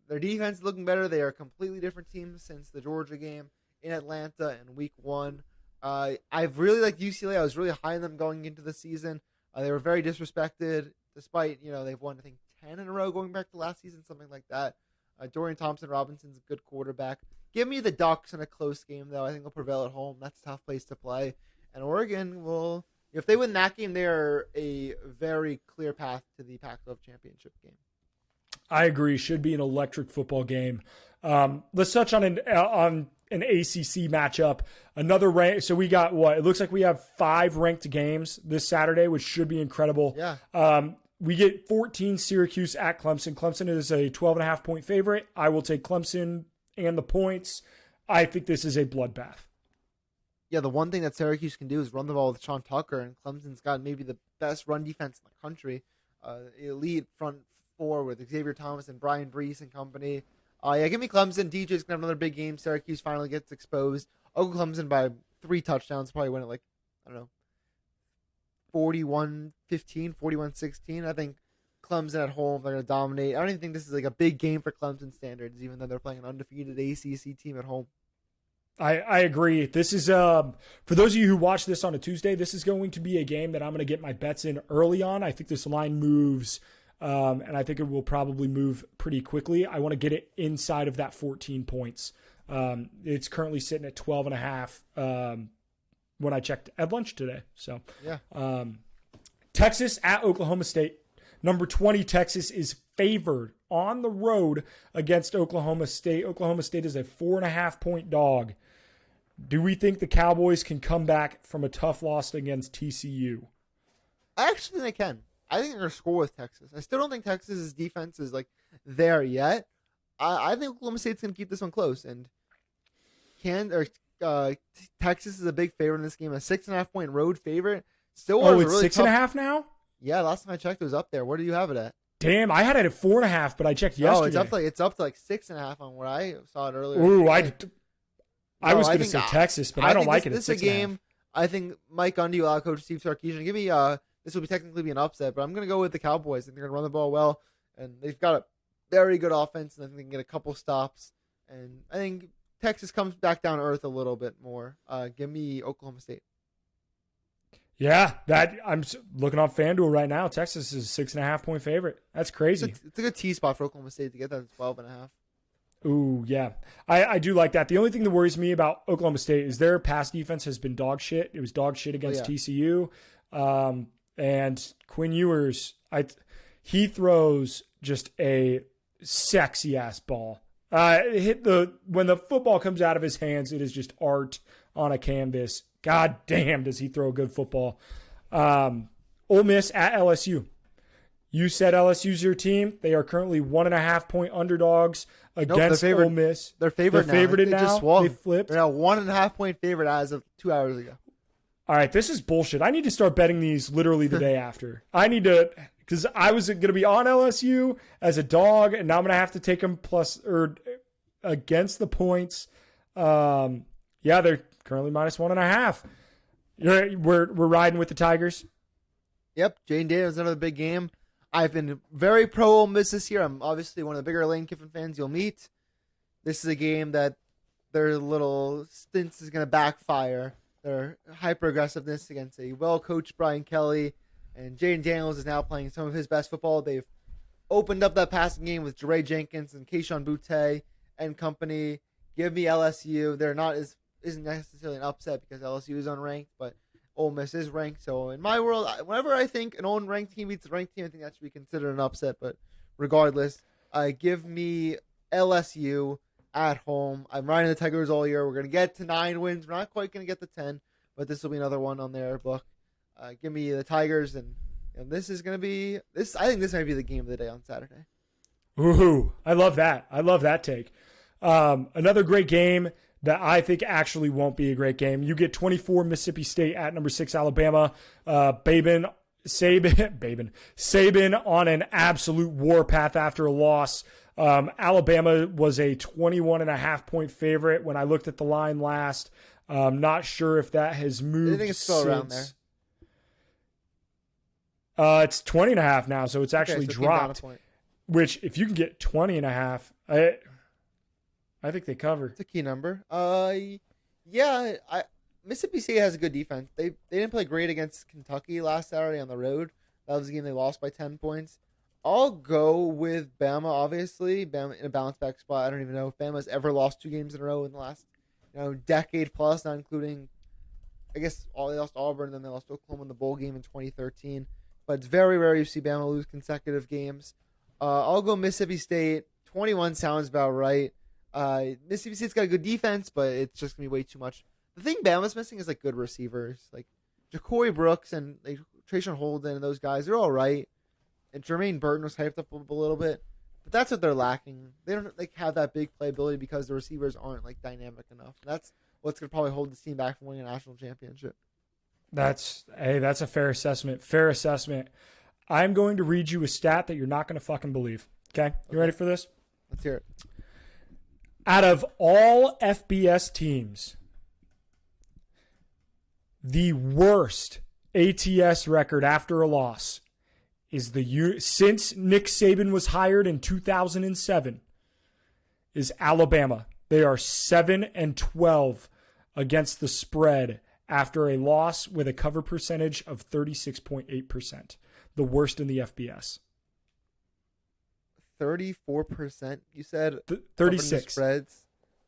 Their defense is looking better. They are a completely different team since the Georgia game in Atlanta in week 1. I've really liked UCLA. I was really high on them going into the season. They were very disrespected despite, they've won, I think, 10 in a row going back to last season, something like that. Dorian Thompson-Robinson's a good quarterback. Give me the Ducks in a close game, though. I think they'll prevail at home. That's a tough place to play. And Oregon will, if they win that game, they are a very clear path to the Pac-12 championship game. I agree. Should be an electric football game. Let's touch on an ACC matchup. Another rank. So we got what? It looks like we have 5 ranked games this Saturday, which should be incredible. Yeah. We get 14 Syracuse at Clemson. Clemson is a 12.5-point favorite. I will take Clemson and the points. I think this is a bloodbath. Yeah, the one thing that Syracuse can do is run the ball with Sean Tucker, and Clemson's got maybe the best run defense in the country. Elite front four with Xavier Thomas and Brian Brees and company. Yeah, give me Clemson. DJ's going to have another big game. Syracuse finally gets exposed. I'll go Clemson by 3 touchdowns. Probably win it 41-15, 41-16. I think Clemson at home, they're going to dominate. I don't even think this is a big game for Clemson standards, even though they're playing an undefeated ACC team at home. I agree. This is, for those of you who watch this on a Tuesday, this is going to be a game that I'm going to get my bets in early on. I think this line moves, and I think it will probably move pretty quickly. I want to get it inside of that 14 points. It's currently sitting at 12.5 when I checked at lunch today. So, yeah. Texas at Oklahoma State. Number 20, Texas is favored on the road against Oklahoma State. Oklahoma State is a 4.5-point dog. Do we think the Cowboys can come back from a tough loss against TCU? I actually think they can. I think they're going to score with Texas. I still don't think Texas's defense is there yet. I think Oklahoma State's going to keep this one close. And Texas is a big favorite in this game, a 6.5-point road favorite. Stillwater's it's really 6.5 now? Yeah, last time I checked, it was up there. Where do you have it at? Damn, I had it at 4.5, but I checked yesterday. Oh, it's up to 6.5 on where I saw it earlier. Ooh, I was going to say Texas, but I don't like it at 6.5. This is a game. I think Mike Gundy will outcoach Steve Sarkisian. Give me this will technically be an upset, but I'm going to go with the Cowboys. I think they're going to run the ball well, and they've got a very good offense, and I think they can get a couple stops. And I think Texas comes back down to earth a little bit more. Give me Oklahoma State. Yeah, I'm looking on FanDuel right now. Texas is a 6.5-point favorite. That's crazy. It's a good T spot for Oklahoma State to get that at 12.5. Ooh, yeah. I do like that. The only thing that worries me about Oklahoma State is their pass defense has been dog shit. It was dog shit against TCU. And Quinn Ewers, he throws just a sexy-ass ball. When the football comes out of his hands, it is just art on a canvas. God damn, does he throw good football. Ole Miss at LSU. You said LSU's your team. They are currently 1.5-point underdogs against Ole Miss. They're favored now. Favored now. Just swung. They flipped. They're now 1.5-point favorite as of 2 hours ago. All right, this is bullshit. I need to start betting these literally the day after. I need to, because I was going to be on LSU as a dog, and now I'm going to have to take them against the points. Yeah, they're currently -1.5. We're riding with the Tigers. Yep, Jane Day was another big game. I've been very pro Ole Miss this year. I'm obviously one of the bigger Lane Kiffin fans you'll meet. This is a game that their little stints is going to backfire. Their hyper-aggressiveness against a well-coached Brian Kelly, and Jaden Daniels is now playing some of his best football. They've opened up that passing game with Jeray Jenkins and Keyshawn Boutte and company. Give me LSU. Isn't necessarily an upset because LSU is unranked, but Ole Miss is ranked. So in my world, whenever I think an unranked team beats a ranked team, I think that should be considered an upset. But regardless, give me LSU at home. I'm riding the Tigers all year. We're going to get to 9 wins. We're not quite going to get to 10, but this will be another one on their book. Give me the Tigers, and this is going to be this. I think this might be the game of the day on Saturday. Ooh, I love that. I love that take. Another great game that I think actually won't be a great game. You get 24 Mississippi State at number 6 Alabama. Saban on an absolute warpath after a loss. Alabama was a 21.5-point favorite when I looked at the line last. Not sure if that has moved. I think it's still around there. It's 20.5 now, so it's actually dropped. Which, if you can get 20.5, I think they cover. It's a key number. Mississippi State has a good defense. They didn't play great against Kentucky last Saturday on the road. That was a game they lost by 10 points. I'll go with Bama, obviously. Bama in a bounce back spot. I don't even know if Bama's ever lost 2 games in a row in the last decade plus, not including, I guess, they lost Auburn, and then they lost Oklahoma in the bowl game in 2013. But it's very rare you see Bama lose consecutive games. I'll go Mississippi State. 21 sounds about right. Mississippi State's got a good defense, but it's just going to be way too much. The thing Bama's missing is good receivers. Ja'Cory Brooks and Trayshawn Holden and those guys, they're all right. And Jermaine Burton was hyped up a little bit. But that's what they're lacking. They don't like have that big playability because the receivers aren't like dynamic enough. That's what's going to probably hold the team back from winning a national championship. That's a fair assessment. Fair assessment. I'm going to read you a stat that you're not going to fucking believe. Okay? You ready for this? Let's hear it. Out of all FBS teams, the worst ATS record after a loss is since Nick Saban was hired in 2007 is Alabama. They are 7-12 against the spread after a loss with a cover percentage of 36.8%, the worst in the FBS. 34%, you said? 36. Spreads?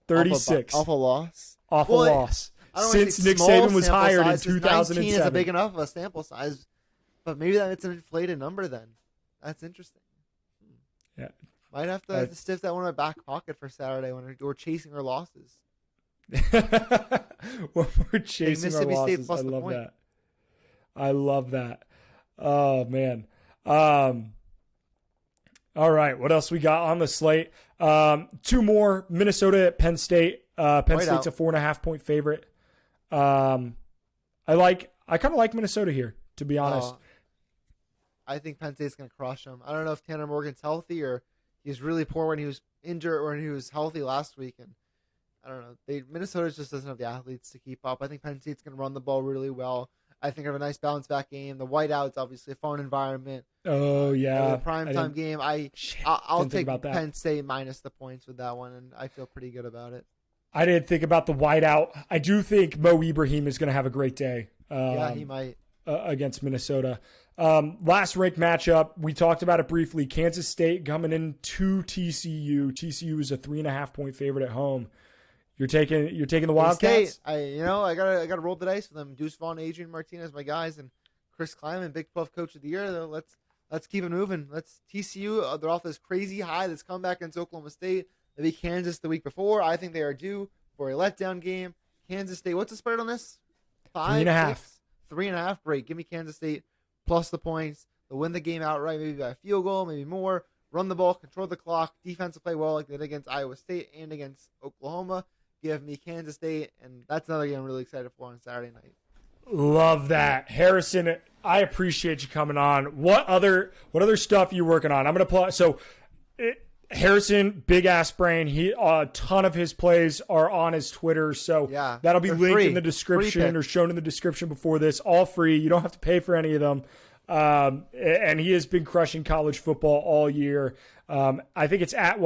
36. Off a loss? Off a loss. Since Nick Saban was hired in 2007. 19 is a big enough of a sample size, but maybe it's an inflated number then. That's interesting. Yeah. Might have to stiff that one in my back pocket for Saturday when we're chasing our losses. When we're chasing our losses. I love that. Oh, man. All right, what else we got on the slate? Two more. Minnesota at Penn State. Penn State's a 4.5-point favorite. I kind of like Minnesota here, to be honest. I think Penn State's going to crush them. I don't know if Tanner Morgan's healthy or he's really poor when he was injured or when he was healthy last week. And I don't know. Minnesota just doesn't have the athletes to keep up. I think Penn State's going to run the ball really well. I think of a nice bounce back game. The whiteout's obviously a fun environment. Oh yeah, the primetime game. I'll take Penn State minus the points with that one, and I feel pretty good about it. I didn't think about the whiteout. I do think Mo Ibrahim is going to have a great day. Yeah, he might against Minnesota. Last ranked matchup, we talked about it briefly. Kansas State coming in to TCU. TCU is a 3.5-point favorite at home. You're taking the Wildcats. I gotta roll the dice for them. Deuce Vaughn, Adrian Martinez, my guys, and Chris Kleiman, Big 12 Coach of the Year. Let's keep it moving. Let's TCU. They're off this crazy high that's come back against Oklahoma State. They beat Kansas the week before. I think they are due for a letdown game. Kansas State. What's the spread on this? 3.5. 3.5. Great. Give me Kansas State plus the points. They'll win the game outright, maybe by a field goal, maybe more. Run the ball, control the clock. Defense will play well like they did against Iowa State and against Oklahoma. Give me Kansas State, and that's another game I'm really excited for on Saturday night. Love that. Harrison, I appreciate you coming on. What other stuff are you working on? I'm going to play. So, Harrison, big ass brain. A ton of his plays are on his Twitter. So yeah, that'll be linked in the description or shown in the description before this. All free. You don't have to pay for any of them. And he has been crushing college football all year. I think it's at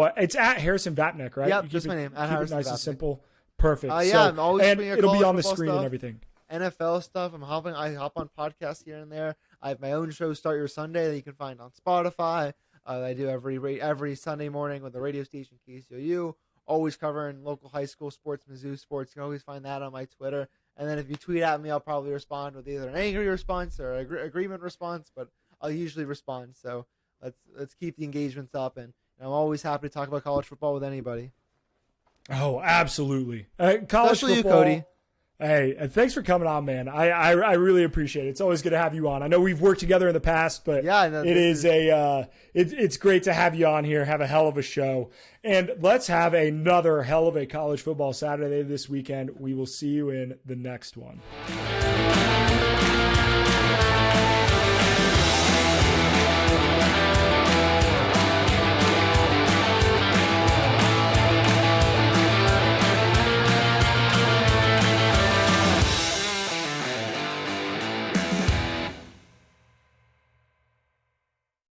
Harrison Vapnik, right? Yep, just my name. At Harrison nice Vapnik. and simple. Perfect. Yeah, I'm always and it'll be on the screen and everything. NFL stuff. I hop on podcasts here and there. I have my own show, Start Your Sunday, that you can find on Spotify. I do every Sunday morning with the radio station KCOU. Always covering local high school sports, Mizzou sports. You can always find that on my Twitter. And then if you tweet at me, I'll probably respond with either an angry response or an agreement response. But I'll usually respond. So let's keep the engagements up. And I'm always happy to talk about college football with anybody. Oh, absolutely. College Especially football. You, Cody. Hey, thanks for coming on, man. I really appreciate it. It's always good to have you on. I know we've worked together in the past, but it's great to have you on here. Have a hell of a show. And let's have another hell of a college football Saturday this weekend. We will see you in the next one.